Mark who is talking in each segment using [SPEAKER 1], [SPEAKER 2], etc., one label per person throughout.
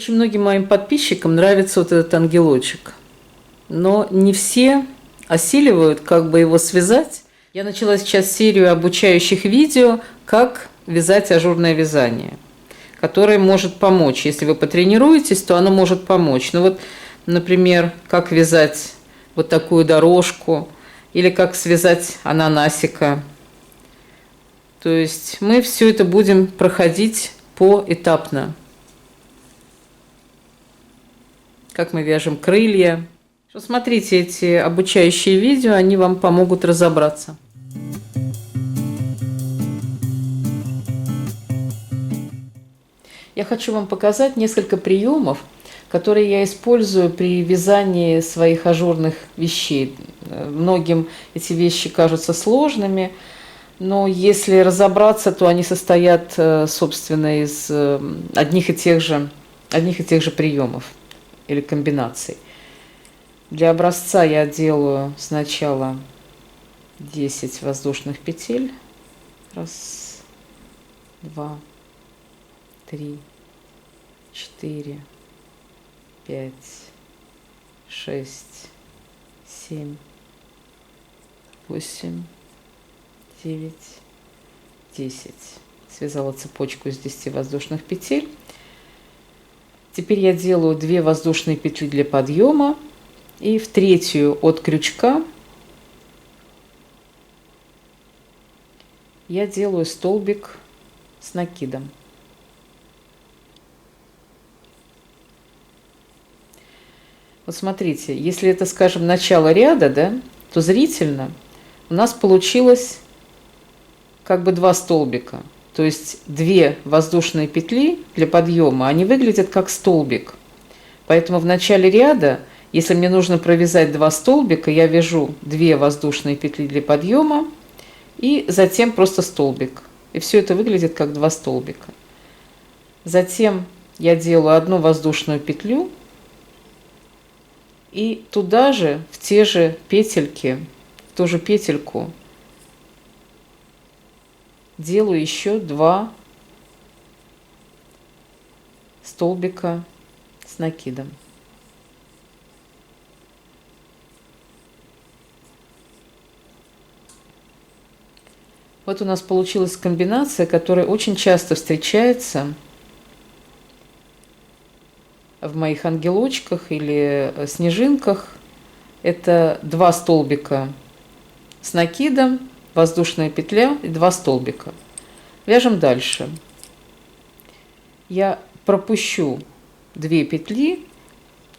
[SPEAKER 1] Очень многим моим подписчикам нравится вот этот ангелочек, но не все осиливают, как бы его связать. Я начала сейчас серию обучающих видео, как вязать ажурное вязание, которое может помочь. Если вы потренируетесь, то оно может помочь. Ну вот, например, как вязать вот такую дорожку или как связать ананасика. То есть мы все это будем проходить поэтапно. Как мы вяжем крылья. Смотрите эти обучающие видео, они вам помогут разобраться. Я хочу вам показать несколько приемов, которые я использую при вязании своих ажурных вещей. Многим эти вещи кажутся сложными, но если разобраться, то они состоят, собственно, из одних и тех же приемов или комбинаций. Для образца я делаю сначала 10 воздушных петель. Раз, два, три, 4, 5, 6, 7, 8, 9, 10. Связала цепочку из 10 воздушных петель. Теперь я делаю 2 воздушные петли для подъема и в третью от крючка я делаю столбик с накидом. Вот смотрите, если это, скажем, начало ряда, да, то зрительно у нас получилось как бы 2 столбика. То есть 2 воздушные петли для подъема, они выглядят как столбик. Поэтому в начале ряда, если мне нужно провязать 2 столбика, я вяжу 2 воздушные петли для подъема и затем просто столбик. И все это выглядит как 2 столбика. Затем я делаю 1 воздушную петлю и туда же, в те же петельки, в ту же петельку делаю еще 2 столбика с накидом. Вот у нас получилась комбинация, которая очень часто встречается в моих ангелочках или снежинках. Это 2 столбика с накидом, воздушная петля и 2 столбика. Вяжем дальше. Я пропущу 2 петли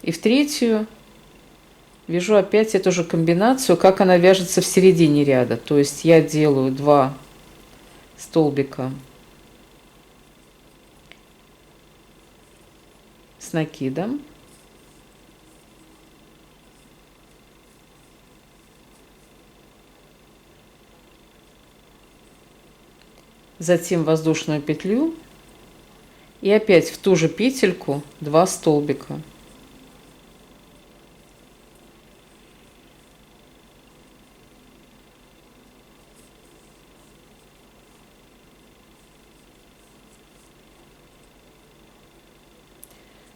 [SPEAKER 1] и в третью вяжу опять эту же комбинацию, как она вяжется в середине ряда. То есть я делаю 2 столбика с накидом. Затем воздушную петлю и опять в ту же петельку 2 столбика.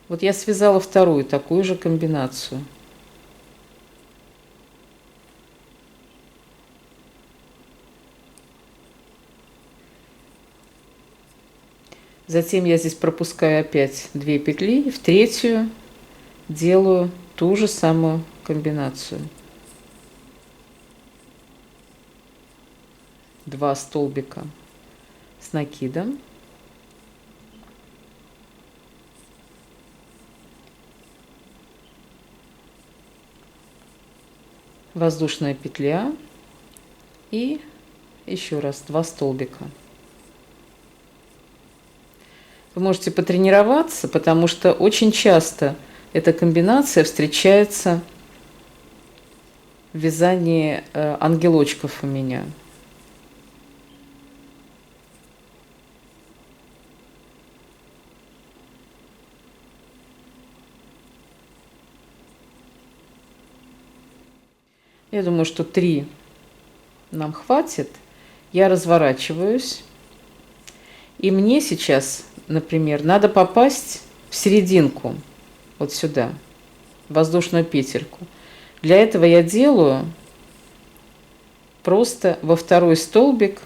[SPEAKER 1] Вот я связала вторую такую же комбинацию. Затем я здесь пропускаю опять 2 петли, и в третью делаю ту же самую комбинацию. 2 столбика с накидом. Воздушная петля и еще раз 2 столбика. Вы можете потренироваться, потому что очень часто эта комбинация встречается в вязании ангелочков у меня. Я думаю, что 3 нам хватит. Я разворачиваюсь. И мне сейчас, например, надо попасть в серединку, вот сюда, воздушную петельку. Для этого я делаю просто во второй столбик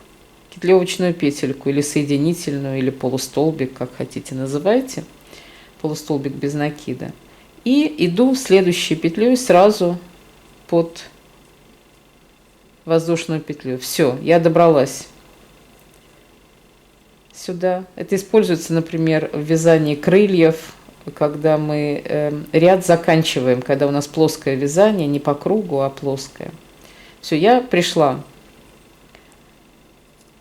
[SPEAKER 1] петлевочную петельку, или соединительную, или полустолбик, как хотите называйте, полустолбик без накида. И иду следующей петлей сразу под воздушную петлю. Все, я добралась сюда. Это используется, например, в вязании крыльев, когда мы ряд заканчиваем, когда у нас плоское вязание, не по кругу, а плоское. Все, я пришла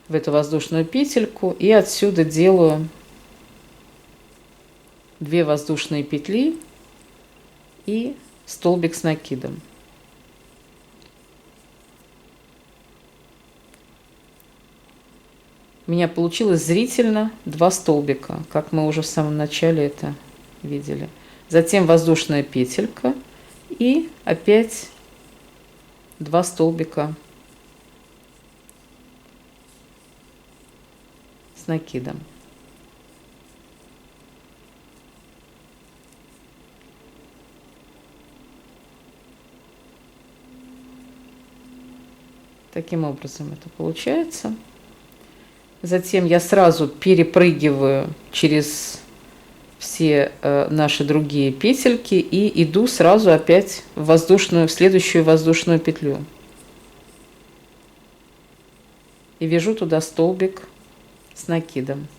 [SPEAKER 1] в эту воздушную петельку и отсюда делаю 2 воздушные петли и столбик с накидом. У меня получилось зрительно 2 столбика, как мы уже в самом начале это видели. Затем воздушная петелька и опять 2 столбика с накидом. Таким образом это получается. Затем я сразу перепрыгиваю через все наши другие петельки и иду сразу опять в следующую воздушную петлю. И вяжу туда столбик с накидом.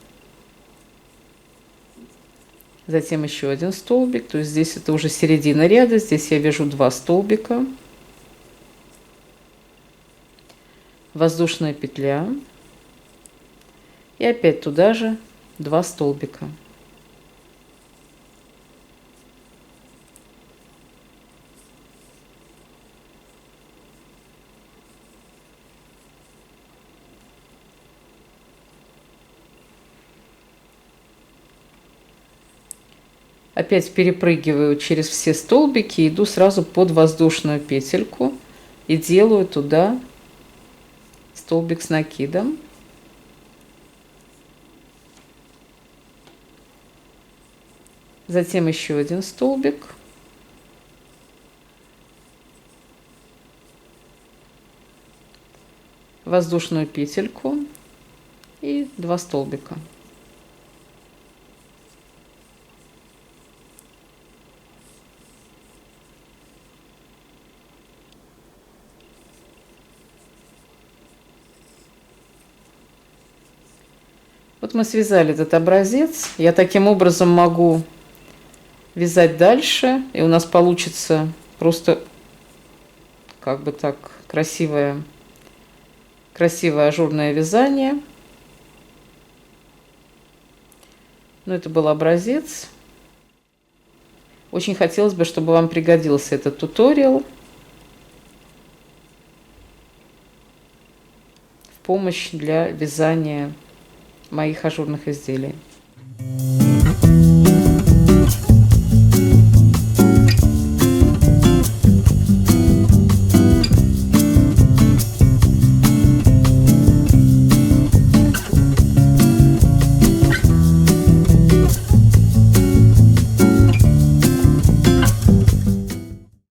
[SPEAKER 1] Затем еще один столбик, то есть здесь это уже середина ряда, здесь я вяжу 2 столбика. Воздушная петля. И опять туда же 2 столбика. Опять перепрыгиваю через все столбики, иду сразу под воздушную петельку и делаю туда столбик с накидом. Затем еще один столбик. Воздушную петельку и 2 столбика. Вот мы связали этот образец. Я таким образом могу вязать дальше, и у нас получится просто как бы так красивое ажурное вязание. Но это был образец. Очень хотелось бы, чтобы вам пригодился этот туториал в помощь для вязания моих ажурных изделий.